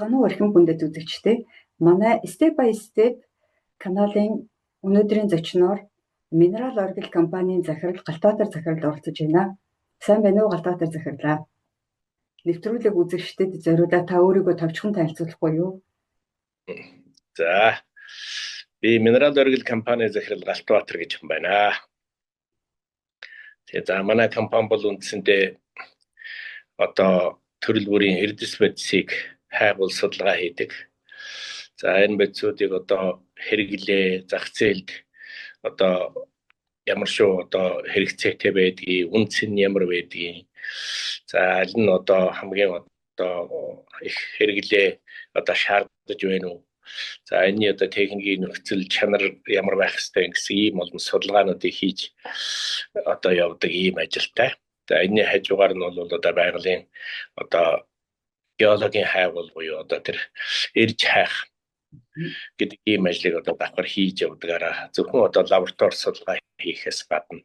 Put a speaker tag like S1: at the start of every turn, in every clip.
S1: Байцгаана уу эрхэм хүндэт үзэгчдээ. Манай Step by Step каналын өнөөдрийн зочноор Минерал Оргил компанийн захирал Галтбаатар захирал оролцож байна. Сайн байна уу Галтбаатар захирлаа? Нэвтрүүлэг үзэгчдэд зориулаад та өөрийгөө товчхон танилцуулахгүй юу?
S2: За. Би Минерал Оргил компани захирал Галтбаатар гэж хүн байна. Тэгээ за манай компани бол үндсэндээ одоо төрөл бүрийн эрдэс бодисыг хайгуул судалгаа хийдэг. За энэ бодисуудыг одоо хэрэглээ, зах зээлд одоо ямар шүү одоо хэрэгцээтэй байдгийг, үнц нь ямар байдгийг. За аль нь одоо хамгийн одоо их хэрэглээ одоо шаардаж байна уу? За энэ одоо техникийн нөхцөл чанар ямар байх ёстой гэсэн ийм олон судалгаануудыг хийж одоо явдаг ийм ажилтай. За энэний хажуугаар нь бол одоо байгалийн одоо геологийн хайгуул буюу одоо тэр эрж хайх гэдэг ийм ажлыг одоо давхар хийж явдагаараа зөвхөн одоо лаборатори судалгаа хийхээс гадна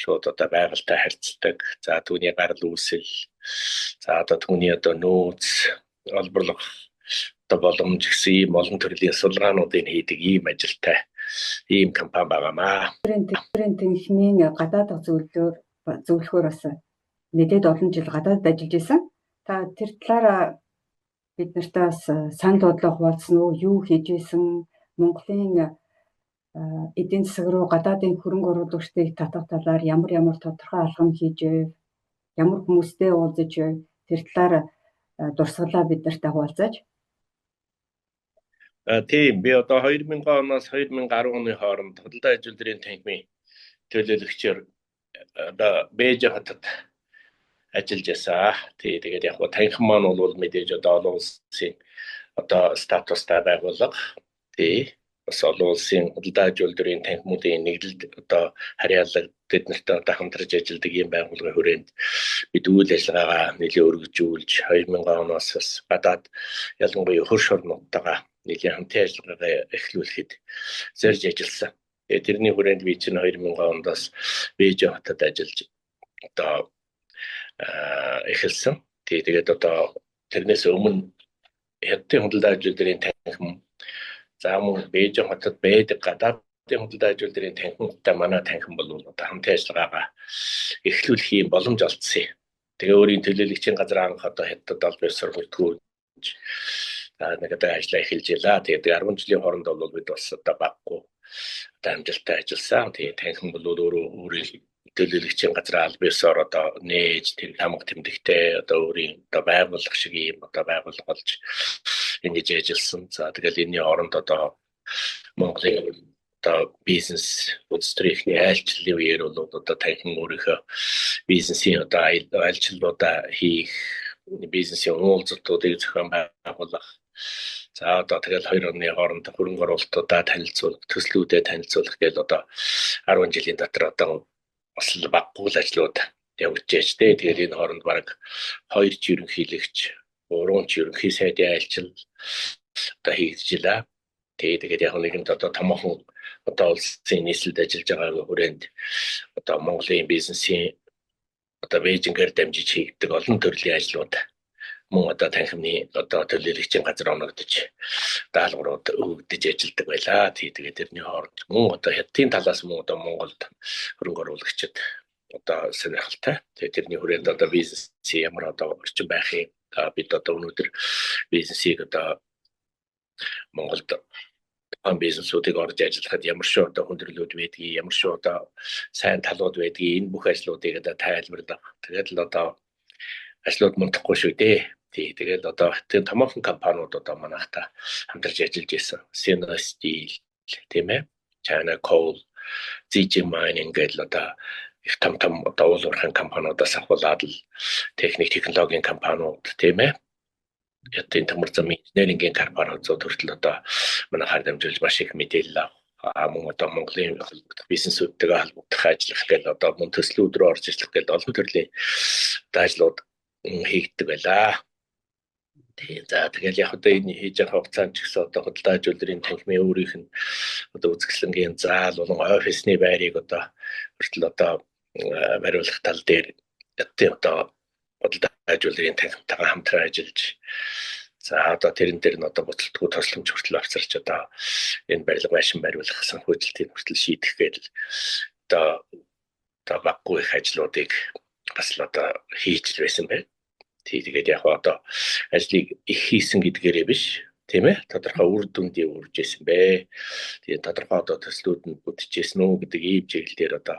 S2: шууд одоо байгальтай харьцдаг. За түүний гарал үүсэл, за одоо түүний одоо нөөц, олборлох одоо боломж гэсэн ийм олон төрлийн судалгаануудыг хийдэг ийм ажилтай ийм компани байгаамаа.
S1: Тэрийн тэнхимийн гадаад зөвлөхөөр бас нэлээд олон жил гадаадд ажиллаж исэн. Та тэр талаараа бид нартай бас санал бодлоо хуваалцсан уу? Юу хийж исэн? Монголын эдийн засаг руу гадаадын хөрөнгө оруулагчдыг татах талаар ямар тодорхой алхам хийж байв? Ямар хүмүүстэй уулзаж байв? Тэр талаар дурсгалаа бид нартай хуваалцаач.
S2: Тийм би одоо 2000 оноос 2010 оны хооронд худалдаа ажилтны танхимын төлөөлөгчөөр одоо Бээжин хотод ажиллаж байсан. Тэгээд яг гоо танхим маань бол мэдээж одоо олон улсын одоо статустай байгууллага. Бас олон улсын худалдаа ажилтны танхимуудын нэглэлд одоо харьяалал бид нартай одоо хамтарч ажилладаг ийм байгууллагын хүрээнд бид үйл ажиллагаагаа нэлээд өргөжүүлж 2000 оноос бас гадаад ялангуяа хөрш орнуудтайгаа нэлээд хамтын ажиллагаагаа эхлүүлэхэд зорж ажилласан. Тэрний хүрээнд би чинь 2000 оноос Бээжин хотод ажиллаж одоо эхэлсэн. Тэгээд одоо тэрнээс өмнө хятадын худалдаа ажилтны танхим за мөн Бээжин хотод байдаг гадаадын худалдаа ажилтны танхимтай манай танхим бол одоо хамтын ажиллагаагаа эхлүүлэх юм боломж олдсон. Тэгээ өөрийн төлөөлөгчийн газар анх одоо хятадд аль бие сургалтгүй нэг одоо ажиллаа эхэлж ялаа. Тэгээд 10 жилийн хооронд бол бид бас одоо баггүй одоо амжилттай ажилласан. Тэгээд танхим бол өөрийн төлөөлөгчийн газар аль биесээр одоо нээж тэр хамаг тэмдэгтэй одоо өөрийн одоо байгууллага шиг юм одоо байгууллага болж ингэж ажилласан. За тэгэл энэний оронд одоо Монголын одоо бизнес үстрийнхний айлчлалын үеэр бол одоо танхим өөрийнхөө бизнесийн одоо айлчлалуудаа хийх, бизнесийн уулзалтуудыг зохион байгуулах. За одоо тэгэл 2 оны хооронд хөрөнгө оруулалтуудаа танилцуулах, төслүүдэд танилцуулах гэж одоо 10 жилийн дотор одоо бас баггүй л ажлууд явж байж тээ. Тэгээд энэ хооронд баг 2 ерөнхийлөгч, 3 ерөнхий сайдын айлчил одоо хийгдчихлээ. Тэгээд яг нэгэнт одоо томоохон одоо улсын нийслэлд ажиллаж байгаа хүрээнд одоо Монголын бизнесийн одоо Бээжингээр дамжиж хийгддэг олон төрлийн ажлууд мөн одоо танхимны одоо төлөөлөгчийн газар оногдож даалгаврууд өгөгдөж ажилладаг байлаа. Тэгээд тэрний хооронд мөн одоо хятадын талаас мөн одоо Монголд хөрөнгө оруулагчид одоо сонирхолтой. Тэгээд тэрний хүрээнд одоо бизнесийн ямар одоо орчин байхыг бид одоо өнөөдөр бизнесийг одоо Монголд бизнесүүдийг орж ажиллахад ямар шүү одоо хүндрэлүүд байдгийг, ямар шүү одоо сайн талууд байдгийг энэ бүх ажлуудыг одоо тайлбарлах. Тэгээд л одоо ажлууд мунтахгүй шүү дээ. Тэгээд одоо тэр томоохон компаниуд одоо манайхтай хамтарч ажиллаж байсан. Sino Steel тийм ээ, China Coal, ZG Mining гэдэг одоо их том одоо уул уурхайн компаниудаас ахуулаад л технологийн компаниуд тийм ээ. Ятын төмөр замын инженерингийн компаниуд хүртэл одоо манайхаар дамжуулж маш их мэдээлэл мөн одоо Монголын бизнесүүдтэйгээ холбогдох ажиллах гэдэг одоо мөн төслүүд рүү орж ажиллах гэдэг олон төрлийн ажлууд хийгддэг байлаа. За тэгэл яг одоо энэ хийж байгаа хугацаанд ч гэсэн одоо худалдаа ажилтны танхимын өөрийнх нь одоо үзэсгэлэнгийн заал болон офисны байрыг одоо хүртэл одоо бариулах тал дээр одоо худалдаа ажилтны танхимтайгаа хамтран ажиллаж За одоо тэрэн дээр нь одоо бодлоготой тосломж хүртэл авчирч одоо энэ барилга байшин бариулах санхүүжилтийн хүртэл шийдэх гээл одоо баггүй их ажлуудыг бас л одоо хийж байсан байна. Тэгээд яг одоо ажлыг их хийсэн гэдгээрээ биш, тийм ээ, тодорхой үр дүндээ үрж исэн бэ. Тэгээд тодорхой одоо төслүүд нь бүтчихсэн үү гэдэг ийм чиглэлээр одоо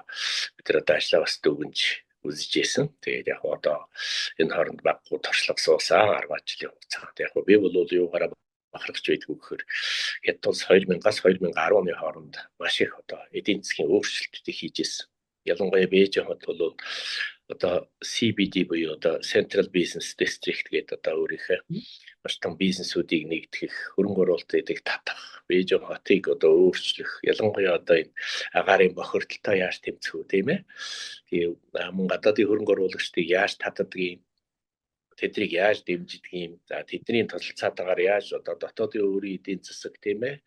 S2: бид нар одоо ажлаа бас дүгнж үзэж исэн. Тэгээд яг одоо энэ хооронд баггүй туршлага суусан 10 жилийн хугацаанд яг би бол юугаараа бахархаж байдгүй гэхээр хэд тус 2000-аас 2010 оны хооронд маш их одоо эдийн засгийн өөрчлөлтүүдийг хийж исэн. Ялангуяа Бээжин хот бол одоо CBD буюу одоо Central Business District гэдэг одоо өөрийнхөө маш том бизнесүүдийг нэгтгэх, хөрөнгө оруулалтыг татах, Бээжин хотыг одоо өөрчлөх, ялангуяа одоо энэ агаарын бохирдолтой яаж тэмцэх үү, тийм ээ. Тэгээ мөн гадаадын хөрөнгө оруулагчдыг яаж татдгийг, тэднийг яаж дэмждэг юм, за тэдний тусалцаатаагаар яаж одоо дотоодын өөрийн эдийн засаг, тийм ээ,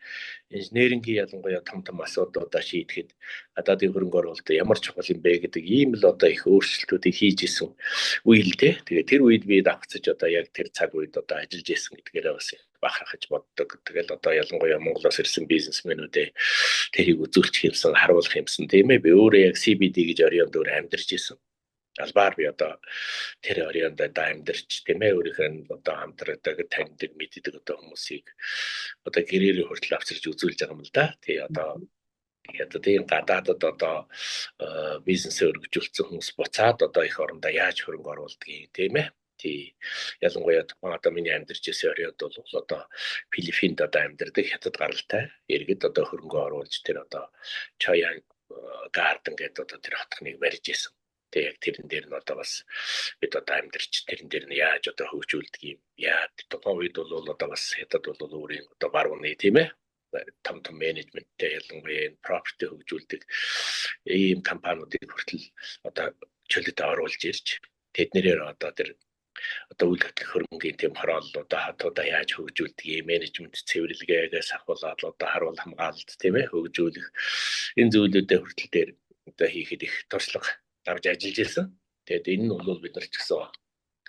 S2: инженерингийн ялангуяа том асуудлуудаа шийдэхэд гадаадын хөрөнгө оруулалт ямар чухал юм бэ гэдэг ийм л одоо их өөрчлөлтүүдийг хийж исэн үе л дээ. Тэгээ тэр үед би давхцаж одоо яг тэр цаг үед одоо ажиллаж исэн гэдгээрээ бас бахархаж боддог. Тэгэл одоо ялангуяа Монголоос ирсэн бизнесмэнүүдээ тэрийг үзүүлчих юмсан, харуулах юмсан, тийм ээ. Би өөрөө яг CBD гэж оройн дөр амьдарч исэн. Албаар би одоо тэр оройнд одоо амьдарч, тийм ээ, өөрийнхөө одоо хамтардаг, таньдаг, мэддэг одоо хүмүүсийг одоо гэрээрээ хүртэл авчирч үзүүлж байгаа юм л да. Тэгээ одоо тийм гадаадад одоо бизнесээ өргөжүүлсэн хүмүүс буцаад одоо их орондоо яаж хөрөнгө оруулдгийг, тийм ээ. Тий, ялангуяа одоо миний амьдарч ирсэн оройд бол одоо Филиппинд одоо амьдардаг хятад гаралтай иргэд одоо хөрөнгө оруулж тэр одоо Choya Garden гэдэг одоо тэр хотхныг барьж исэн. Тэгээ яг тэрэн дээр нь одоо бас бид одоо амьдарч тэрэн дээр нь яаж одоо хөгжүүлдэг юм. Яа тухайн үед бол одоо бас хятад бол өөрийн одоо барууны, тийм ээ, том менежменттэй ялангуяа property хөгжүүлдэг ийм компаниудыг хүртэл одоо чөлөөд оруулж ирж тэднэрээр одоо тэр одоо үйл хөдлөх хөрөнгөний тийм хорооллуудаа хатуудаа яаж хөгжүүлдэг, менежмент цэвэрлэгээс ахуулаад одоо харуул хамгаалалт, тийм ээ, хөгжүүлэх энэ зүйлүүдэд хүртэл дээр одоо хийхэд их туршлага авч ажиллаж ирсэн. Тэгээд энэ нь бол бид нар ч гэсэн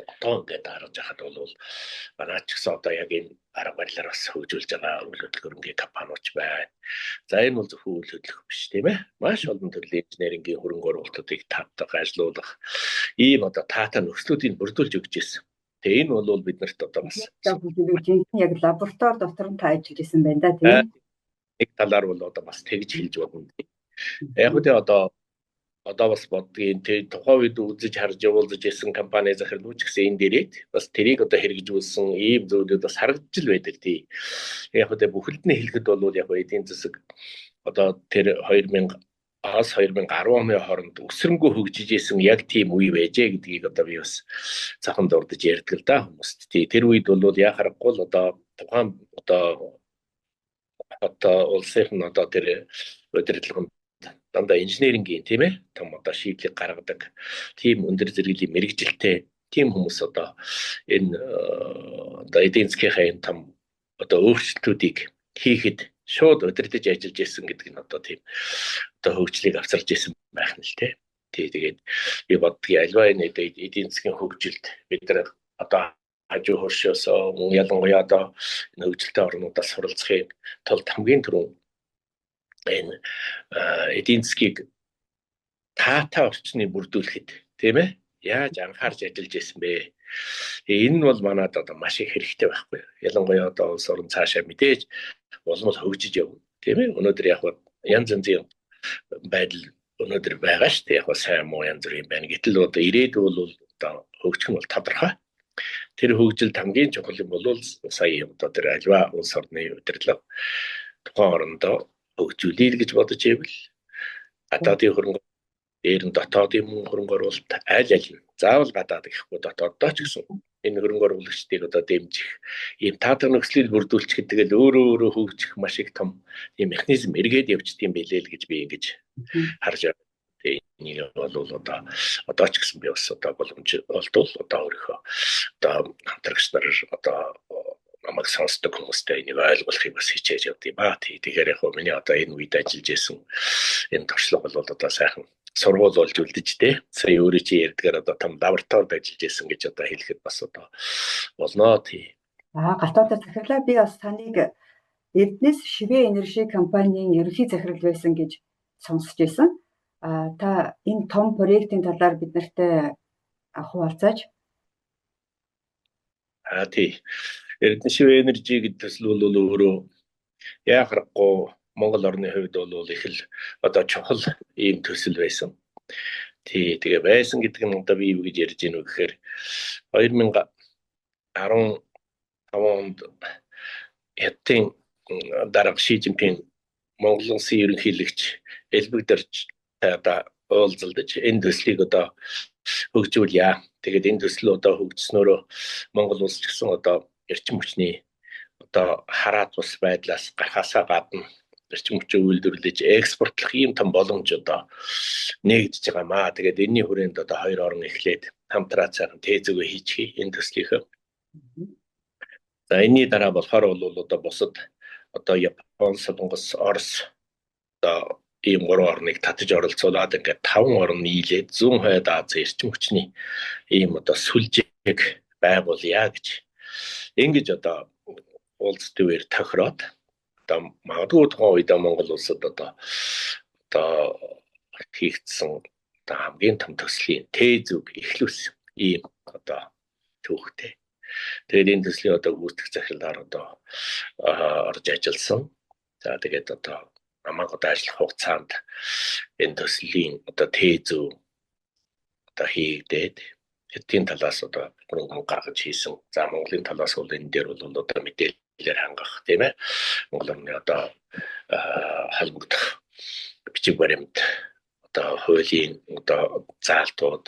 S2: одоо ингээд харж байхад бол манай ч гэсэн одоо яг энэ арга барилаар бас хөгжүүлж байгаа үйл хөдлөх хөрөнгөний компаниуч байна. За энэ бол зөвхөн үйл хөдлөх биш, тийм ээ. Маш олон төрлийн инженерингийн хөрөнгө оруулалтуудыг татдаг, ажилуулах ийм одоо таатай нөхцлүүдийг бүрдүүлж өгч ирсэн. Тэгээ энэ бол биднэрт одоо бас
S1: яг лаборатори дотор нь та ажиллаж исэн байна да, тийм ээ.
S2: Нэг талаар бол одоо бас тэгж хэлж болно. Яг үгүй одоо бас бодгийн тэр тухайн үед үзэж харж явуулж исэн компани захирал үүч гэсэн энэ дээрээ бас тэрийг одоо хэрэгжүүлсэн ийм зүйлүүд бас харагдаж л байдаг тий. Яг үгүй бүхэлд нь хэлэхэд бол яг эдийн засаг одоо тэр 2000-аас 2010 оны хооронд өсрөнгөө хөгжиж исэн яг тийм үе байжээ гэдгийг одоо би бас цахан дурдж ярьдаг л да хүмүүст. Тий. Тэр үед бол яа харахгүй л одоо тухайн одоо улсын одоо тэр удирдлагын дандаа инженерингийн, тийм ээ, том одоо шийдлийг гаргадаг тийм өндөр зэрэглэлийн мэрэгжилтэй тийм хүмүүс одоо энэ одоо эдийн засгийн том одоо өөрчлөлтүүдийг хийхэд шууд удирдах ажиллаж исэн гэдэг нь одоо тийм одоо хөгжлийг авчирч исэн байх нь л тий. Тэгээд би боддгийн альва энэ эдийн засгийн хөгжилд бид нар одоо хажуу хөршөөс ялангуяа одоо энэ хөгжилтэй орнуудаас суралцахын тулд хамгийн түрүүнд энэ эдийн засгийг таатай орчныг бүрдүүлэхэд, тийм ээ, яаж анхаарч ажиллаж исэн бэ? Энэ нь бол манайд одоо маш их хэрэгтэй байхгүй. Ялангуяа одоо улс орн цаашаа мэдээж улмал хөгжиж явна, тийм ээ. Өнөөдөр яг янз янзын байдал өнөөдөр байгаа шүү дээ. Яг сайн муу янз бүрийн байна. Гэтэл одоо ирээдүйн бол одоо хөгжих нь бол тодорхой. Тэр хөгжилд хамгийн чухал юм бол сая одоо тэр альва улс орны удирдлага тухайн орондоо хөгжүүлэе гэж бодож ивэл гадаадын хөрөнгө дээр нь дотоодын хөрөнгө оруулалт аль нь заавал гадаад гэхгүй дотооддоо ч гэсэн энэ хөрөнгө оруулагчдыг одоо дэмжих ийм таатай нөхцөлийг бүрдүүлчих гэдэг л өөрөө хөгжих маш их том ийм механизм эргээд явждаг юм билээ л гэж би ингэж харж байна. Тэгээ энийг бол одоо ч гэсэн би бас одоо боломж олдвол одоо өөрийнхөө одоо хамтрагч нар одоо намайг сонсдог хүмүүстэй энийг ойлгуулахыг бас хичээж явдیں۔ Тэгэхээр яг миний одоо энэ үед ажиллаж исэн энэ туршлага бол одоо сайхан сургууль болж үлдэж дээ. Сая өөрөө чи ярьдгаар одоо том лабораторид ажиллаж исэн гэж одоо хэлэхэд бас одоо болно тий.
S1: Гатаатар захирлаа би бас таныг Эрдэнэс Шивэ Энержи компанийн ерөнхий захирал байсан гэж сонсч байсан. Та энэ том проектын талаар бид нартай хуваалцаач.
S2: Тий. Эрдэнэс Шивэ Энержи гэдэг төсөл бол өөрөө яа харахгүй Монгол орны хувьд бол их л одоо чухал ийм төсөл байсан. Тэгээ байсан гэдэг нь одоо би юу гэж ярьж гинэ вэ гэхээр 2015 онд Хятадын дарга Ши Жинпин Монгол улсын ерөнхийлөгч элбэгдэрч одоо уулзалдаж энэ төслийг одоо хөгжүүлье. Тэгээд энэ төсөл одоо хөгжснөөрөө Монгол улс ч гэсэн одоо эрчим хүчний одоо хараат ус байдлаас гарахаасаа гадна эрчим хүчээ үйлдвэрлэж экспортлох ийм том боломж одоо нэгдэж байгаамаа. Тэгээд энэний хүрээнд одоо хоёр орн эхлээд хамтраа цаахан тээзүгэ хийчихье энэ төслийнхөө. За энэний дараа болохоор бол одоо бусад одоо Япон, Солонгос, Орос одоо ийм гурван орныг татаж оролцуулаад ингээд 5 орн нийлээд зүүн хойд Азийн эрчим хүчний ийм одоо сүлжээг байгуулъя гэж ингэж одоо уулзтвэр тохироод одоо магадгүй тухайн үед Монгол улсад одоо хийгдсэн одоо хамгийн том төслийн тээзүг эхлүүлсэн ийм одоо төвхтэй. Тэгээд энэ төслийн одоо гүйцэтгэх захирлаар одоо орж ажилласан. За тэгээд одоо намайг одоо ажиллах хугацаанд энэ төслийн одоо тээзүү одоо хийгдээд Хятадын талаас одоо програм гаргаж хийсэн. За Монголын талаас бол энэ дээр бол одоо мэдээлэлээр хангах тийм ээ. Монгол орны одоо холбогдох бичиг баримт одоо хуулийн одоо заалтууд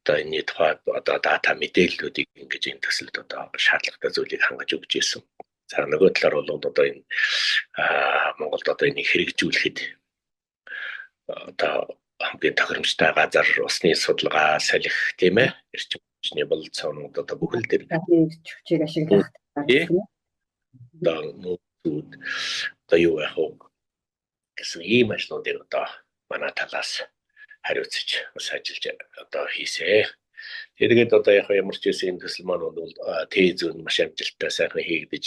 S2: одоо энэ тухай одоо дата мэдээллүүдийг ингэж энэ төсөлд одоо шаардлагатай зүйлийг хангаж өгч ирсэн. За нөгөө талаар бол одоо энэ Монголд одоо энийг хэрэгжүүлэхэд одоо хамгийн тохиромжтой газар, усны судалгаа, салхи тийм ээ, эрчим хүчний бололцоонууд одоо бүхэл дээр
S1: хүчийг ашиглах
S2: одоо юу яах вэ гэсэн ийм ажлуудыг одоо манай талаас хариуцж бас ажиллаж одоо хийсэ. Тэгээд одоо ямар ч байсан энэ төсөл маань бол тээзүүн маш амжилттай сайхан хийгдэж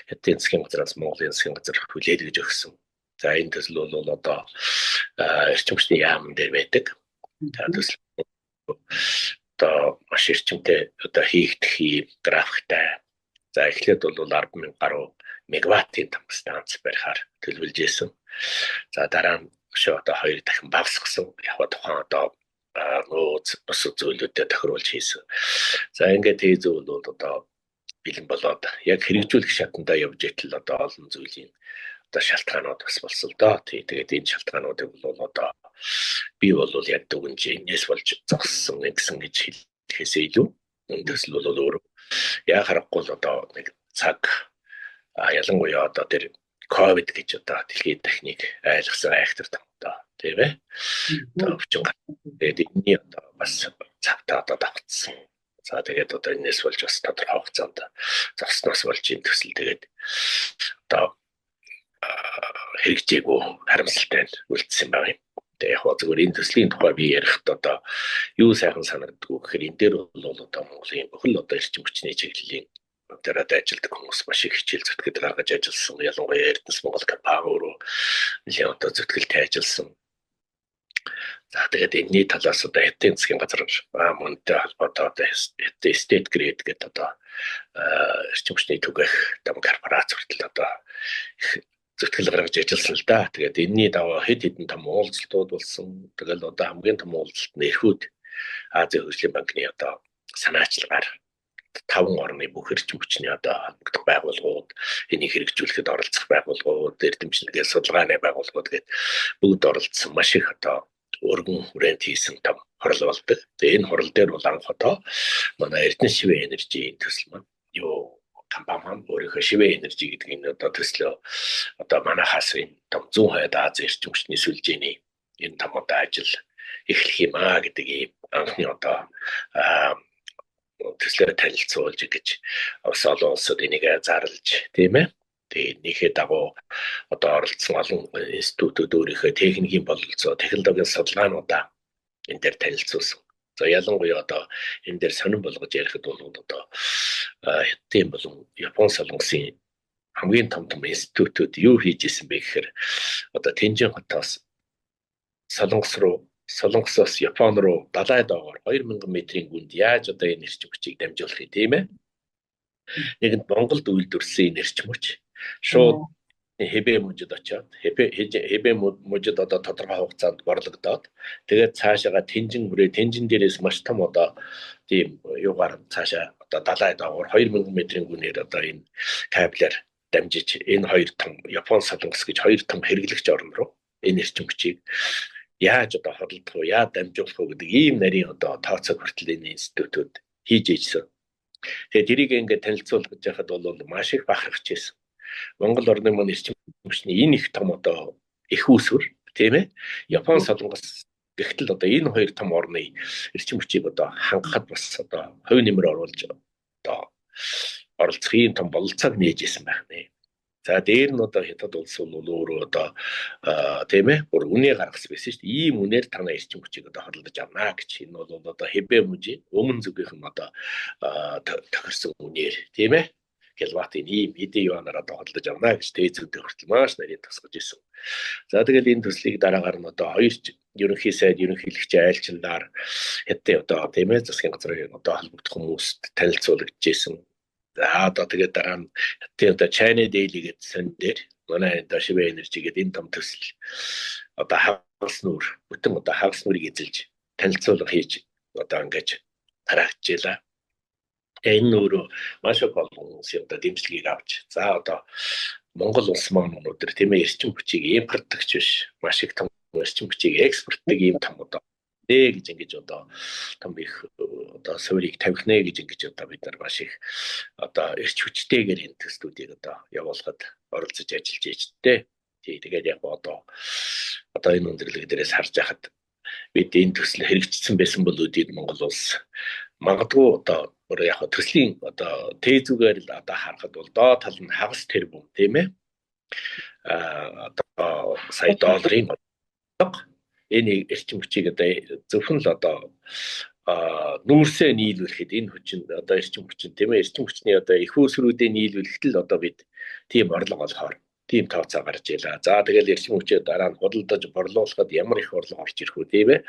S2: Хятадын засгийн газраас Монголын засгийн газар хүлээж өгсөн. За энэ төсөл бол одоо эрчим хүчний яамн дээр байдаг. За төсөл одоо маш эрчимтэй одоо хийгдэх ийм графиктай. За эхлээд бол 10,000 гаруй мегаваттын том станц барихаар төлөвлөж ирсэн. За дараа нь одоо 2 дахин багасгасан. Яг тухайн одоо нөөц бус зүйлүүдэд тохируулж хийсэн. За ингээд тээзүү бол одоо бэлэн болоод яг хэрэгжүүлэх шатндаа явж итэл одоо олон зүйлийн одоо шалтгаанууд бас болсон доо. Тэгээд энэ шалтгаануудыг бол одоо би бол яг дүгнж энэс болж зогссон гэсэн гэж хэлэхээсээ илүү энэ төсөл бол өөрөө яг харахгүй л одоо нэг цаг ялангуяа одоо тэр ковид гэж одоо дэлхийн техник айлгсан айхтар том одоо тийм ээ. Одоо өвчин тэгээд энэний одоо бас цагтаа одоо давтсан. За тэгээд одоо энэс болж бас тодорхой хугацаанд зогсноос болж энэ төсөл тэгээд одоо хэрэгжээгүй харамсалтай үлдсэн байна. Тэгээд яг зөвхөн энэ төслийн тухай би ярихад одоо юу сайхан санагддгүй гэхээр энэ дээр бол одоо Монголын бүхэл одоо эрчим хүчний чиглэлийн тэрад ажилтдаг хүмүүс маш их хичээл зүтгэл гаргаж ажилласан. Ялангуяа Эрдэнэс Монгол компани өөрөө нэлээд одоо зүтгэлтэй ажилласан. За тэгээд энэний талаас одоо Хятадын засгийн газар мөнтэй холбоотой одоо State Grid гэдэг одоо эрчим хүчний түгээх том корпорац хүртэл одоо зүтгэл гаргаж ажилласан л да. Тэгээд энэний даваа хэд хэдэн том уулзалтууд болсон. Тэгэл одоо хамгийн том уулзалт нь Эрхүүд Азийн хөгжлийн банкны одоо санаачлагаар 5 орны бүх эрчим хүчний одоо холбогдох байгууллагууд, энийг хэрэгжүүлэхэд оролцох байгууллагууд, эрдэмчлэгээ судалгааны байгууллагууд гэдэг бүгд оролцсон маш их одоо өргөн хүрээнд хийсэн том хурал болдог. Тэгээ энэ хурал дээр бол анх одоо манай Эрдэнэс Шивэ Энержи төсөл маань юу компани маань өөрийнхөө Шивэ Энержи гэдэг энэ одоо төслөө одоо манайхаас энэ том зүүн хойд Азийн эрчим хүчний сүлжээний энэ том одоо ажил эхлэх юм гэдэг ийм анхны одоо төслөөр танилцуулж гэж бас олон улсууд энийг зарлж тийм ээ. Тэгээд энийхээ дагуу одоо оролцсон олон институтууд өөрийнхөө техникийн бололцоо, технологийн судалгаануудаа энэ дээр танилцуулсан. За ялангуяа одоо энэ дээр сонирн болгож ярихад бол одоо Хятадын болон Япон солонгосын хамгийн том институтууд юу хийж исэн бэ гэхээр одоо Тэнжин хотоос Солонгосоос Япон руу далай доогоор 2000 метрийн гүнд яаж одоо энэ эрчим хүчийг дамжуулах юм тийм ээ. Нэгэнт Монголд үйлдвэрлэсэн эрчим хүч шууд Хэбэ мужид очоод Хэбэ мужид одоо тодорхой хугацаанд борлогдоод тэгээд цаашаага Тэнжин дээрээс маш том одоо тийм юугаар цаашаа одоо далай доогоор 2000 метрийн гүнээр одоо энэ кабелээр дамжиж энэ хоёр том Япон солонгос гэж хоёр том хэрэглэгч орн руу энэ эрчим хүчийг яаж одоо хөдөлгөх вэ, яаж дамжуулах вэ гэдэг ийм нарийн одоо тооцоо хүртэл энэ институтууд хийж ижсэн. Тэгээд тэрийг ингээд танилцуулж яхад бол маш их бахархаж байсан. Монгол орны маань эрчим хүчний энэ их том одоо их үүсвэр тийм ээ. Япон солонгос гэхдээ одоо энэ хоёр том орны эрчим хүчийг одоо хангахад бас одоо хувь нэмэр оруулж одоо оролцох ийм том бололцоог нээж исэн байх нэ. За дээр нь одоо Хятад улс бол өөрөө одоо тийм ээ бүр үнэ гаргасан байсан шүү дээ. Ийм үнээр танай эрчим хүчийг одоо хөдөлж авнаа гэж. Энэ бол одоо Хэбэ мужийн өмнө зүгийнхэн одоо тохирсон үнээр тийм ээ. Киловаттын ийм хэдийн юанаар одоо хөдөлж авнаа гэж тээзүүдээ хүртэл маш нарийн тусгаж исэн. За тэгэл энэ төслийг дараагаар нь одоо хоёр ерөнхий сайд ерөнхийлөгчийн айлчлалаар Хятадын одоо тийм ээ засгийн газрын одоо холбогдох хүмүүст танилцуулагдчихсэн. За одоо тэгээд дараа нь одоо China Daily гэдэг сон дээр манай Toshiba Energy гэдэг энэ том төсөл одоо хагас нүур бүтэн одоо хагас нүрийг эзэлж танилцуулга хийж одоо ингэж тараахжээ. Энэ өөрөө маш их олон хүмүүсийн одоо дэмжлэгийг авч за одоо Монгол улс маань өнөөдөр тийм ээ эрчим хүчийг импортлогч биш маш их том эрчим хүчийг экспортлог ийм том одоо гэж ингэж одоо том их одоо суурийг тавих нэ гэж ингэж одоо бид нар маш их одоо эрч хүчтэйгээр энэ төслүүдийг одоо явуулахад оролцож ажиллаж ижтэй. Тэгээд яг одоо энэ өндөрлөг дээрээс харж байхад бид энэ төсөл хэрэгжсэн байсан бол үдийд Монгол улс магадгүй одоо яг төслийн одоо тээзүүгээр л одоо харахад бол доод тал нь хагас тэрбум тийм ээ одоо сая долларын энэ эрчим хүчийг одоо зөвхөн л одоо нүүрсээ нийлүүлэхэд энэ хүчин одоо эрчим хүчин тийм ээ эрчим хүчний одоо их үүсвэрүүдээ нийлүүлэхэд л одоо бид тийм орлого олохоор тийм тооцоо гарч ийлаа. За тэгэл эрчим хүчээ дараа нь худалдаж борлуулахад ямар их орлого орж ирэх вэ тийм ээ.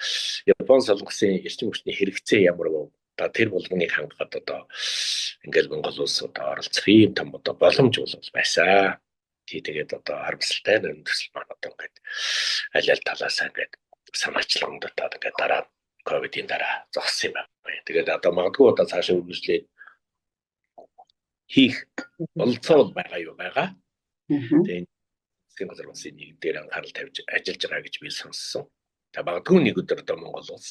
S2: Япон солонгосын эрчим хүчний хэрэгцээ ямар вэ? Одоо тэр болгоныг хангахад одоо ингээл Монгол улс одоо оролцох ийм том одоо боломж бол байсан. Тэгээд одоо харамсалтай нь төсөл маань одоо ингээд аль талаасаа ингээд санаачлан дотоод ингээд дараа ковидын дараа зогссон юм байна. Тэгээд одоо магадгүй одоо цаашаа үргэлжлээд хийх болцоо байгаа юу байгаа. Тэгээд засгийн газар улсын нэг дээр анхаарал тавьж ажиллаж байгаа гэж би сонссон. Тэгээд магадгүй нэг өдөр одоо Монгол улс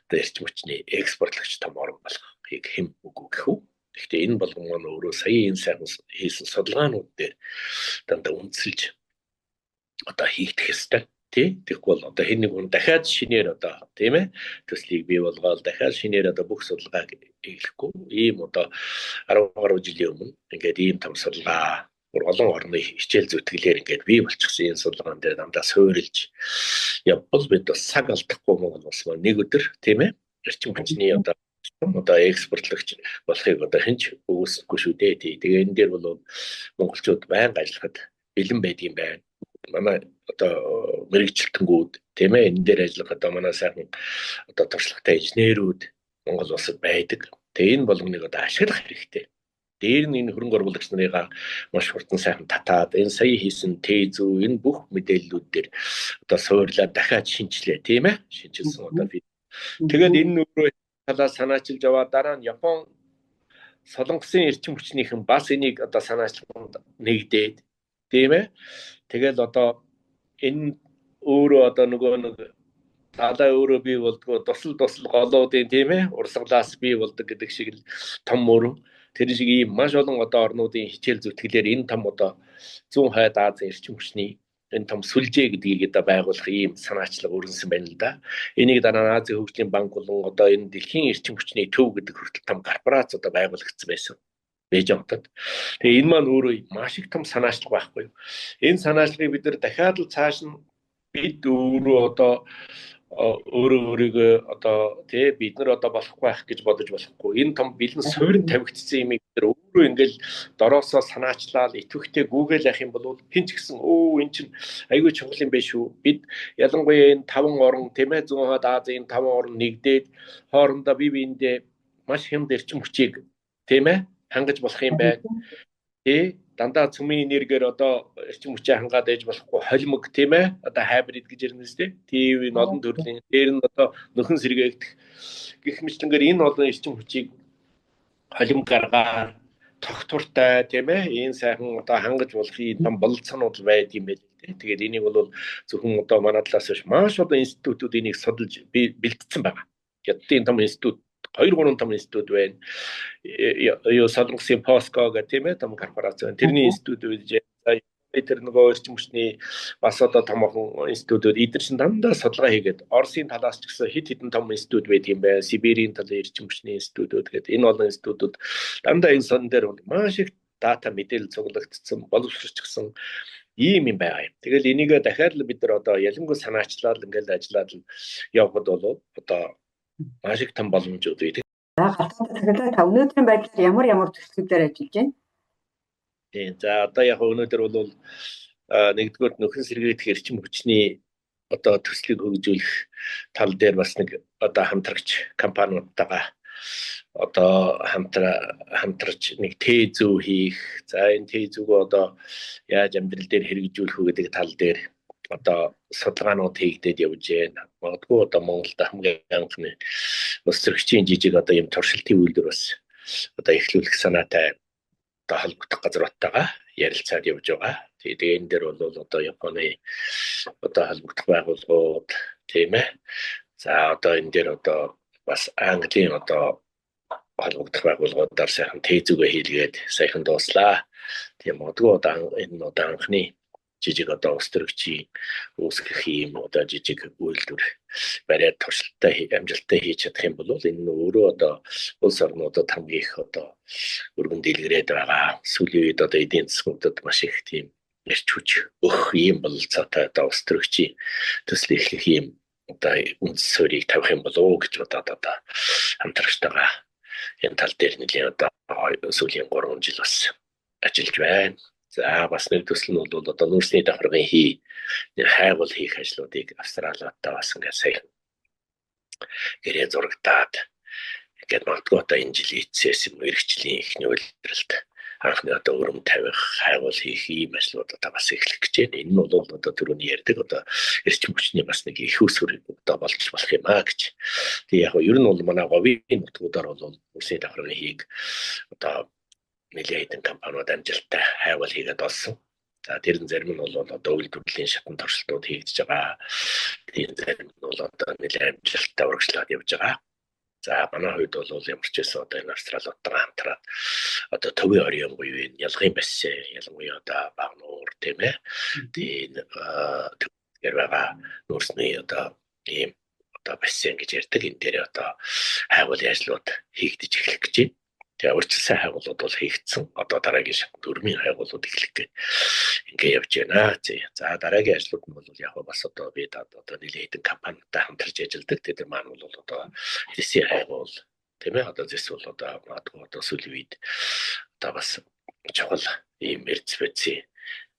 S2: одоо эрчим хүчний экспортлогч том орн болохыг хэм үгүй гэх үү. Гэхдээ энэ болгон маань өөрөө сая энэ сайхан хийсэн судалгаанууд дээр дандаа үндэслэж одоо хийгдэх ёстой. Тэгэхгүй бол одоо хэн нэг хүн дахиад шинээр одоо тийм ээ төслийг бий болгоод дахиад шинээр одоо бүх судалгааг хийхгүй ийм одоо 10 гаруй жилийн өмнө ингээд ийм том судалгаа олон орны хичээл зүтгэлээр ингээд бий болчихсон энэ судалгаан дээр дандаа суурилж явбал бид бас цаг алдахгүй Монгол улс маань нэг өдөр тийм ээ эрчим хүчний одоо экспортлогч болохыг одоо хинч үгүйсэхгүй шүү дээ. Тэгээ энэ дээр бол монголчууд байнга ажиллахад бэлэн байдгийн байна. Манай одоо мэрэгчлэлтэнгүүд тийм ээ энэ дээр ажиллах одоо манай сайхан одоо туршлагатай инженерүүд Монгол улсад байдаг. Тэгээ энэ болгоныг одоо ашиглах хэрэгтэй. Дээр нь энэ хөрөнгө оруулагч нарыгаа маш хурдан сайхан татаад энэ сая хийсэн тээзүү энэ бүх мэдээллүүд дээр одоо суурлаад дахиад шинжилээ тийм ээ шинжилсэн одоо тэгээд энэ өөрөө талаас санаачилж яваа дараа нь Япон солонгосын эрчим хүчнийхэн бас энийг одоо санаачлалд нэгдээд тийм ээ тэгэл одоо энэ өөрөө одоо нөгөө нэг талаа өөрөө бий болдгоо тусал голоодын тийм ээ урсгалаас бий болдог гэдэг шиг л том мөрөн тэр шиг ийм маш олон одоо орнуудын хичээл зүтгэлээр энэ том одоо зүүн хойд Азийн эрчим хүчний энэ том сүлжээ гэдгийг одоо байгуулах ийм санаачлал өрнөсөн байна л да. Энийг дараа нь Азийн хөгжлийн банк болон одоо энэ дэлхийн эрчим хүчний төв гэдэг хүртэл том корпорац одоо байгуулагдсан байсан. Бээжингтад. Тэгээ энэ маань өөрөө маш их том санаачлал байхгүй юу? Энэ санаачлагыг бид нар дахиад л цааш нь бид өөрөө одоо өөрөө өөрийгөө одоо тий бид нар одоо болохгүй байх гэж бодож болохгүй. Энэ том бэлэн суурин тавигдсан юм бид нар өөрөө ингээл дороосоо санаачлал итвэхтэй гүүгээл явах юм бол хэн ч гэсэн энэ чинь айгүй чухал юм биш үү? Бид ялангуяа энэ 5 орн тийм ээ зүүн хойд Азийн 5 орн нэгдээд хоорондоо бие биендээ маш хямд эрчим хүчийг тийм ээ хангаж болох юм байна. Тий дандаа цөмийн энергиэр одоо эрчим хүчээ хангаад ээж болохгүй холимог тийм ээ одоо хайбрид гэж ярнэс тийм энэ олон төрлийн дээр нь одоо нөхөн сэргээгдэх гэх мэтлэнгээр энэ олон эрчим хүчийг холим гаргаар тогтвортой тийм ээ энэ сайхан одоо хангаж болохын том бололцоонууд байд юм байл тий. Тэгээд энийг бол зөвхөн одоо манай талаас биш маш олон институтууд энийг судалж бэлдсэн байгаа. Хятадын том институт 2-3 том институт байна. Юу Солонгосын POSCO гэх тийм ээ том корпорац байна. Тэрний институт үүж тэр нөгөө эрчим хүчний бас одоо томоохон институтууд эдгээр чинь дандаа судалгаа хийгээд Оросын талаас ч гэсэн хэд хэдэн том институт байдаг юм байна. Сибирийн талын эрчим хүчний институтууд гэдэг энэ олон институтууд дандаа энэ сон дээр маш их дата мэдээлэл цуглагдсан боловсрч гсэн ийм юм байгаа юм. Тэгэл энийг дахиад л бид нар одоо ялангуяа санаачлал ингээл ажиллаад явхад бол одоо маш их том боломжууд байдаг.
S1: За галтаа та өнөөдрийн байдлаар ямар төслүүдээр ажиллаж байна?
S2: Тийм. За одоо яг өнөөдөр бол нэгдүгээр нөхөн сэргээгдэх эрчим хүчний одоо төслийг хөгжүүлэх тал дээр бас нэг одоо хамтрагч компаниудтайгаа одоо хамтарч нэг тээзүү хийх. За энэ тээзүүгөө одоо яаж амьдрал дээр хэрэгжүүлэх үү гэдэг тал дээр одоо судалгаанууд хийгдээд явж байна. Магадгүй одоо Монголд хамгийн анхны ус зөрчлийн жижиг одоо юм туршилтын үйлдвэр бас одоо эхлүүлэх санаатай одоо холбогдох газруудтайгаа ярилцаад явж байгаа. Тэгээд энэ дээр бол одоо Японы одоо холбогдох байгууллагууд тийм ээ. За одоо энэ дээр одоо бас Английн одоо холбогдох байгууллагуудаар сайхан тээзүүгээ хийлгээд сайхан дууслаа. Тийм магадгүй одоо энэ одоо анхны жижиг одоо ус төрөгчийн үүсгэх юм одоо жижиг үйлдвэр бариад туршилттай амжилттай хийж чадах юм бол энэ нь өөрөө одоо улс орнуудад хамгийн их одоо өргөн дэлгэрээд байгаа. Сүүлийн үед одоо эдийн засгуудад маш их тийм эрч хүч өгөх юм бололцоотой одоо ус төрөгчийн төсөл эхлэх юм одоо үндэс суурийг тавих юм болов уу гэж бодоод одоо хамтрагчтайгаа энэ тал дээр нэлийн одоо сүүлийн 3 жил бас ажиллаж байна. За бас нэг төсөл нь бол одоо нүүрсний давхаргын хайгуул хийх ажлуудыг Австралиудаа бас ингээд сайн гэрээ зурагдаад ингээд магадгүй одоо энэ жилийн эцсээс мэрэгчлийн ихний үйлдвэрлэлд анхны одоо өрөм тавих хайгуул хийх ийм ажлууд одоо бас эхлэх гэж байна. Энэ нь бол одоо түрүүний ярьдаг одоо эрчим хүчний бас нэг их усүр одоо болж болох юм аа гэж. Тэгээ яг нь ер нь бол манай говийн нутгуудаар бол нүүрсний давхаргын хийг одоо нэлээд хэдэн компаниуд амжилттай хайвал хийгээд олсон. За тэр зарим нь бол одоо үйлдвэрлэлийн шатнд туршилтууд хийгдэж байгаа. Тэр зарим нь бол одоо нэлээд амжилттай урагшлаад явж байгаа. За манай хувьд бол ямар ч байсан одоо энэ Австралиудтайгаа хамтраад одоо төвийн орон буюу энэ ялгын бассейн ялангуяа одоо Багнуур тийм ээ. Тэгээд тэр байгаа нүүрсний одоо ийм одоо бассейн гэж ярьдаг энэ дээр одоо хайвал ажлууд хийгдэж эхлэх гэж байна. Тэгээ урьдчилсан хайгуулууд бол хийгдсэн. Одоо дараагийн шатнд өрмийн хайгуулууд эхлэх гэж ингээ явж байна. За дараагийн ажлууд нь бол яг бас одоо бид одоо нэлээд хэдэн компанитай хамтарч ажилладаг. Тэр маань бол одоо хэсэг хайгуул тийм ээ. Одоо зэс бол одоо магадгүй одоо сүүлийн үед одоо бас чухал ийм эрдэсвэцийн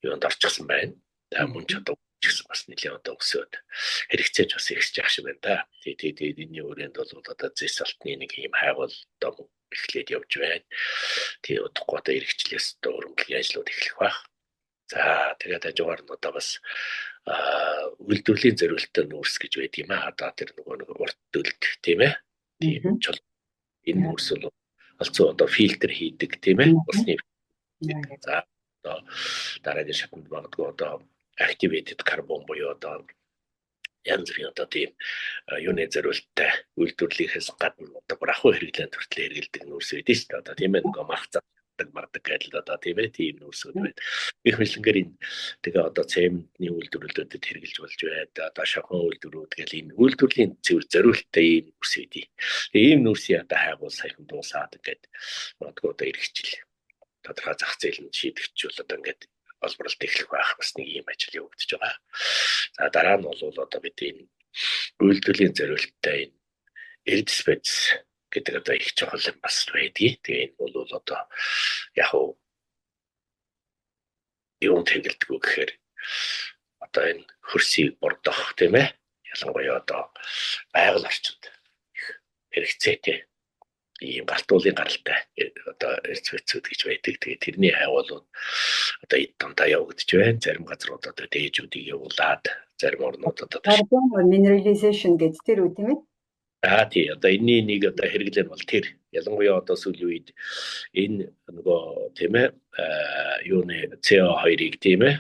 S2: юунд орчихсан байна. За мөн ч одоо гэсэн бас нэлээд одоо өсөөд хэрэгцээж бас ихсэж явах шиг байна да. Тэгээд энэний өрөөнд бол одоо зэс алтны нэг ийм хайгуул одоо эхлээд явж байна. Тэгээ удахгүй одоо эргэжлээс одоо өргөмжлөлийн ажлууд эхлэх байх. За тэгээд хажуугаар нь одоо бас үйлдвэрлэлийн зориулалтын нүүрс гэж байд юм аа. Одоо тэр нөгөө урт төлөлт тийм ээ. Тийм ч бол энэ нүүрс бол олцоо одоо фильтр хийдэг тийм ээ. Усны за одоо дараагийн шатнд магадгүй одоо activated carbon буюу одоо янз бүрийн одоо тийм юуны зориулттай үйлдвэрлэлээс гадна одоо ахуй хэрэглээнд хүртэл хэрэгэлдэг нүүрс байдаг шүү дээ. Одоо тийм ээ нөгөө мардаг гэдэл одоо тийм ээ тийм нүүрсүүд байна. Их мэтлэнгээр энэ тэгээ одоо цементний үйлдвэрлэлүүдэд хэрэгжилж болж байна. Одоо шохон үйлдвэрүүд гэл энэ үйлдвэрлэлийн цэвэр зориулттай ийм нүүрс байдаг. Тэгээ ийм нүүрсийн одоо хайгуул саяхан дуусаад ингээд магадгүй одоо эргэжил тодорхой зах зээлд шийдэгч бол одоо ингээд олборлолт эхлэх байх бас нэг ийм ажил явагдаж байгаа. За дараа нь бол одоо бид энэ үйлдвэрлэлийн зориулттай энэ эрдэс байдс гэдэг одоо их чухал юм бас байдгийг. Тэгээ энэ бол одоо яг юм тэнгэлдэггүй гэхээр одоо энэ хөрсийг бордох тийм ээ. Ялангуяа одоо байгаль орчинд их хэрэгцээтэй ийм галтуулын гаралтай одоо эрдэс гэж байдаг. Тэгээ тэрний хайвуулууд одоо эд тундаа явагдаж байна. Зарим газрууд одоо дээжүүдийг явуулаад зарим орнууд одоо
S1: carbon mineralization гэж тэр үү тийм ээ?
S2: тий одоо энэний нэг одоо хэрэглэн бол тэр ялангуяа одоо сүүлийн үед энэ нөгөө тийм ээ юуны CO2-ыг тийм ээ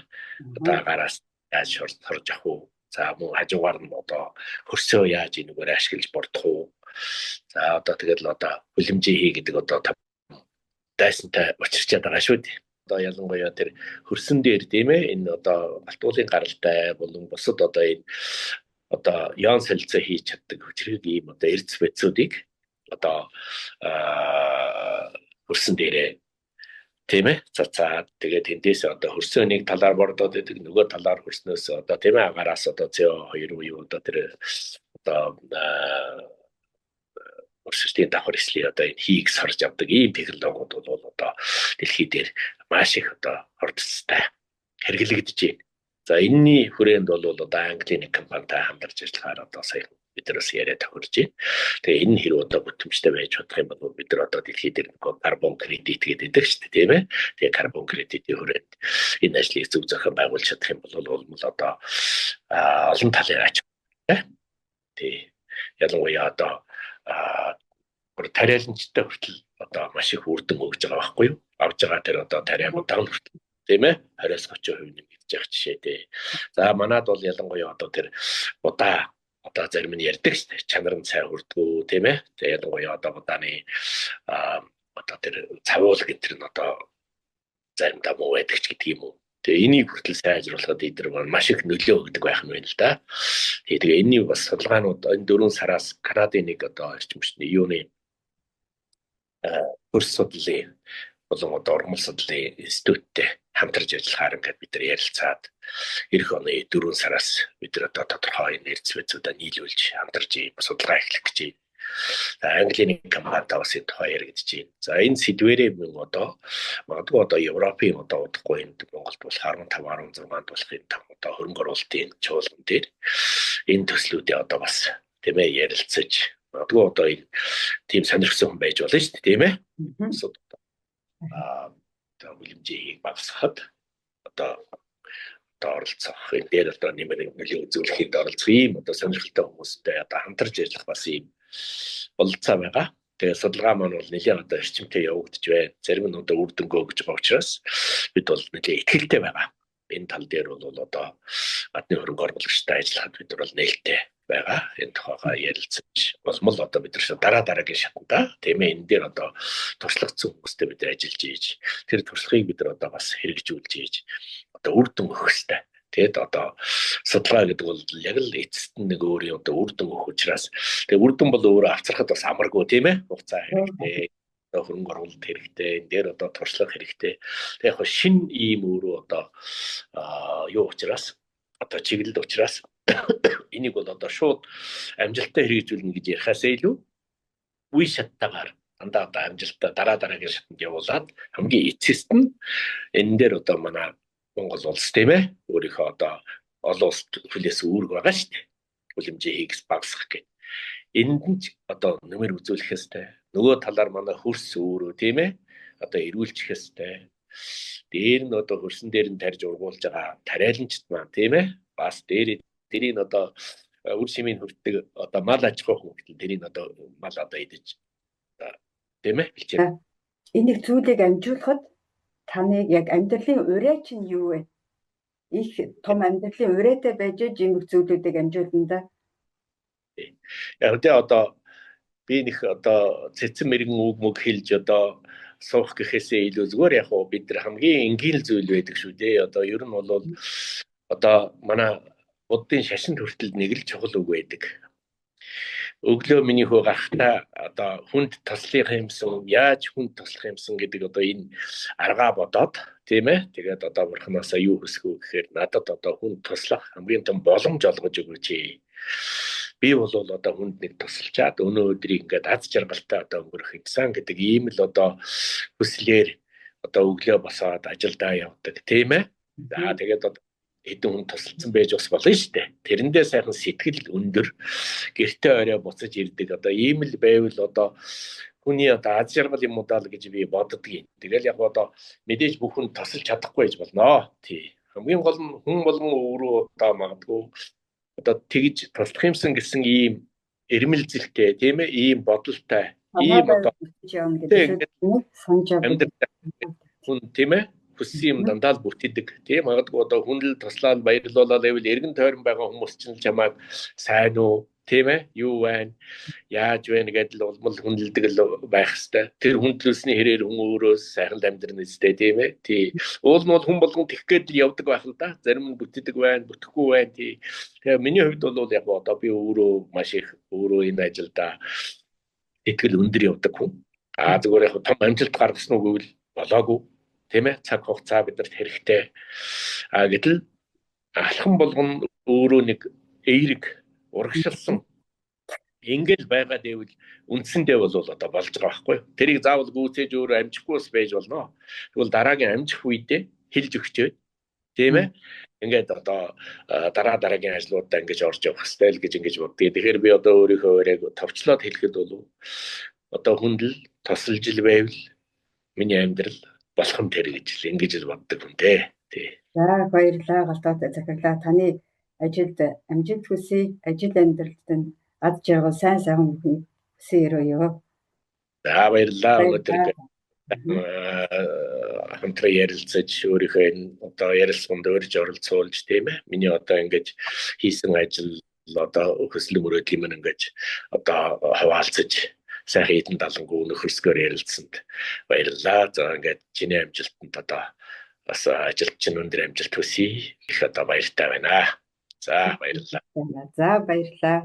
S2: одоо агараас яаж хорж авах уу? За мөн хажуугаар нь одоо хөрсөө яаж энэгээр ашиглаж бордох уу? За одоо тэгэл одоо хүлэмжийн хий гэдэг одоо дайсантай учирчаад байгаа шүү дээ. Одоо ялангуяа тэр хөрсөн дээр тийм ээ энэ одоо галтуулын гаралтай болон бусад одоо энэ одоо ян солилцоо хийж чаддаг хүчрэг ийм одоо эрдэс байдсуудыг одоо хөрсөн дээрээ тийм ээ цацаад тэгээд тэндээс одоо хөрсөө нэг талаар бордоод байдаг нөгөө талаар хөрснөөс одоо тийм ээ агараас одоо CO2 уу одоо тэр одоо өрсөлдөлийн давхар эслийн одоо энэ хийг сорж авдаг ийм технологиуд бол одоо дэлхий дээр маш их одоо ордцтой хэрэглэгдэж байна. За энэний хүрээнд бол одоо Английн нэг компанитай хамтарч ажиллахаар одоо сая бид нар бас яриа тохирж байна. Тэгээ энэ хэрэг одоо бүтэмжтэй байж чадах юм бол бид нар одоо дэлхий дээр нэг карбон кредит гэдэг шүү дээ тийм ээ. Тэгээ карбон кредитийн хүрээнд энэ ажлыг зөв зохион байгуулж чадах юм бол одоо олон талын ач тий ялангуяа одоо тариаланчтай хүртэл одоо маш их үрдэн өгж байгаа байхгүй юу? Авж байгаа тэр одоо тариа удаан хүртэл тийм ээ 20-30% нэмэгдэж явах жишээтэй. За манад бол ялангуяа одоо тэр удаа одоо зарим нь ярьдаг шүү дээ. Чанар нь сайн хүрдгүү тийм ээ. Тэгээ ялангуяа одоо удааны одоо тэр цавуул гэдэг нь одоо заримдаа муу байдаг ч гэдэг юм уу. Тэгээ энийг хүртэл сайжруулахад эдгээр маш их нөлөө өгдөг байх нь байна л да. Тэгээ энэний бас судалгаанууд энэ 4 сараас Канадын нэг одоо эрчим хүчний юуны хөрс судлалын болон одоо урмал судлалын институттэй хамтарч ажиллахаар ингээд бид нар ярилцаад эх оны 4 сараас бид нар одоо тодорхой эрдэс байдсуудаа нийлүүлж хамтарч судалгаа эхлэх гэж байна. Английн компанитай бас энэ тухай яригдж байна. За энэ сэдвэрээ мөн одоо магадгүй одоо Европын одоо удахгүй энэ Монголд бол 15-16 болохын одоо хөрөнгө оруулалтын чуулган дээр энэ төслүүдээ одоо бас тийм ээ ярилцаж магадгүй одоо энэ тийм сонирхсан хүн байж болно шүү дээ тийм ээ. Одоо хүлэмжийг багасгахад одоо оролцох энэ дээр одоо нэмэр нөлөө үзүүлэхэд оролцох юм одоо сонирхолтой хүмүүстэй одоо хамтарч ажиллах бас юм бололцоо байгаа. Тэгээ судалгаа маань бол нэлээд одоо эрчимтэй явагдаж байна. Зарим нь одоо үр дүнгөө гэж байгаа учраас бид бол нэлээд ихтэй байгаа. Энэ тал дээр бол одоо гадны хөрөнгө оруулагчтай ажиллахад бид бол нээлттэй байгаа. Энэ тухайга ярилцаж болмол одоо бид нар дараагийн шатанда тийм ээ энэ дээр одоо туршлагацсан хүмүүстэй бид ажиллаж ийж тэр туршлагыг бид нар одоо бас хэрэгжүүлж ийж одоо үр дүн өгөх хэрэгтэй. Тэгэд одоо судалгаа гэдэг бол яг л эцэст нь нэг өөрийн одоо үр дүн өгөх учраас тэгээ үр дүн бол өөрөө авчрахад бас амаргүй тийм ээ хугацаа хэрэгтэй одоо хөрөнгө оруулалт хэрэгтэй энэ дээр одоо туршлага хэрэгтэй тэгээ яг шин ийм өөрөө одоо юу учраас одоо чиглэл учраас энийг бол одоо шууд амжилттай хэрэгжүүлнэ гэж ярихаасаа илүү үе шаттайгаар дандаа одоо амжилттай дараагийн шатанд явуулаад хамгийн эцэст нь энэ дээр одоо манай Монгол улс тийм ээ өөрийнхөө одоо олон улсад хүлээс үүрэг байгаа шүү дээ. Хүлэмжийн хийгс багасгах гэх. Энд нь одоо нэмэр үзүүлэх ёстой. Нөгөө талаар манай хөрс өөрөө тийм ээ одоо эргүүлчих ёстой. Дээр нь одоо хөрсөн дээр нь тарьж ургуулж байгаа тариаланчт маань тийм ээ бас дэрийг одоо үр шимийн хүртдэг одоо мал аж ахуй хүмүүст дэрийг одоо мал одоо идэж тийм ээ хэлчихэ.
S1: Энийг зүйлийг амжуулахад таныг яг амьдралын ураа чинь юу вэ? Их том амьдралын ураатай байж ийм зүйлүүдийг амжуулна да.
S2: Яг тэ одоо би нэг одоо цэцэн мэрэгэн үг мөг хэлж одоо суух гэхээсээ илүү зүгээр яг уу бид нар хамгийн энгийн зүйл байдаг шүү дээ. Одоо ер нь бол одоо манай буддын шашинд хүртэл нэг л чухал үг байдаг. Өглөө миний хөө гарахтаа одоо хүнд туслах юмсан яаж хүнд туслах юмсан гэдэг одоо энэ аргаа бодоод тийм ээ тэгээд одоо бурхнаасаа юу хүсэх вэ гэхээр надад одоо хүнд туслах хамгийн том боломж олгож өгөөч. би бол одоо хүнд нэг тусалчаад өнөө өдрийг ингээд аз жаргалтай одоо өнгөрөх идсэн гэдэг ийм л одоо хүслээр одоо өглөө босоод ажилдаа явдаг тийм ээ. За тэгээд одоо хэдэн хүн тусалсан байж бас болно шүү дээ. Тэрэндээ сайхан сэтгэл өндөр гэртээ орой буцаж ирдэг одоо ийм л байвал одоо хүний одоо аз жаргал юм уу даа л гэж би боддгийн. Тэгэл яг одоо мэдээж бүх хүн тусалж чадахгүй байж болно. Тий. Хамгийн гол нь хүн болгон өөрөө одоо магадгүй одоо тэгж туслах юмсан гэсэн ийм эрмэлзэлтэй тийм ээ ийм бодолтой ийм одоо хүн тийм ээ хүссэн юм дандаа л бүтээдэг тийм магадгүй одоо хүн л туслаад баярлуулаад байвал эргэн тойрон байгаа хүмүүс ч чамайг сайн уу тийм ээ юу байна яаж байна гэдэл улмал хүндэлдэг л байх хэвээр тэр хүндлүүлсний хэрээр хүн өөрөө сайхан амьдрын үстэй тийм ээ тий уул нь бол хүн болгон тэгэх гээд явдаг байх л да зарим нь бүтээдэг байна бүтэхгүй байна тий тэгээ миний хувьд бол яг одоо би өөрөө маш их өөрөө энэ ажилдаа итгэл өндөр явдаг хүн зүгээр яг том амжилт гаргасан уу гэвэл болоогүй тийм ээ цаг хугацаа бидэрт хэрэгтэй гэтэл алхам болгон өөрөө нэг эерэг урагшилсан ингээл байгаад байвал үндсэндээ бол одоо болж байгаа байхгүй тэрийг заавал гүйцээж өөрөө амжихгүйс байж болно тэгвэл дараагийн амжих үедээ хэлж өгчөөд тийм ээ ингээд одоо дараагийн ажлуудаа ингэж орж явах хэрэгтэй л гэж ингэж боддгийг тэгэхээр би одоо өөрийнхөө өрөөг товчлоод хэлэхэд бол одоо хүндэл тусалж л байвал миний амьдрал болох юм тэр гэж л ингэж л боддог хүн дээ тий
S1: за баярлалаа Галдаатай захирлаа таны ажилд амжилт хүсье ажил амьдралд нь аз жаргал сайн хүсье өрөөё
S2: за баярлалаа өнөөдөр хамтран ярилцаж өөрийнхөө энэ одоо ярилцлаганд өөрж оролцуулж тийм ээ миний одоо ингэж хийсэн ажил одоо хөслөм өрөөдлийн мань ингэж одоо хаваалцаж сайхан эдэн далангуу нөхөрсгөр ярилцсанд баярлалаа за ингээд чиний амжилтанд одоо бас ажилд чинь өндөр амжилт хүсье их одоо баяртай байна за баярлалаа
S1: за баярлалаа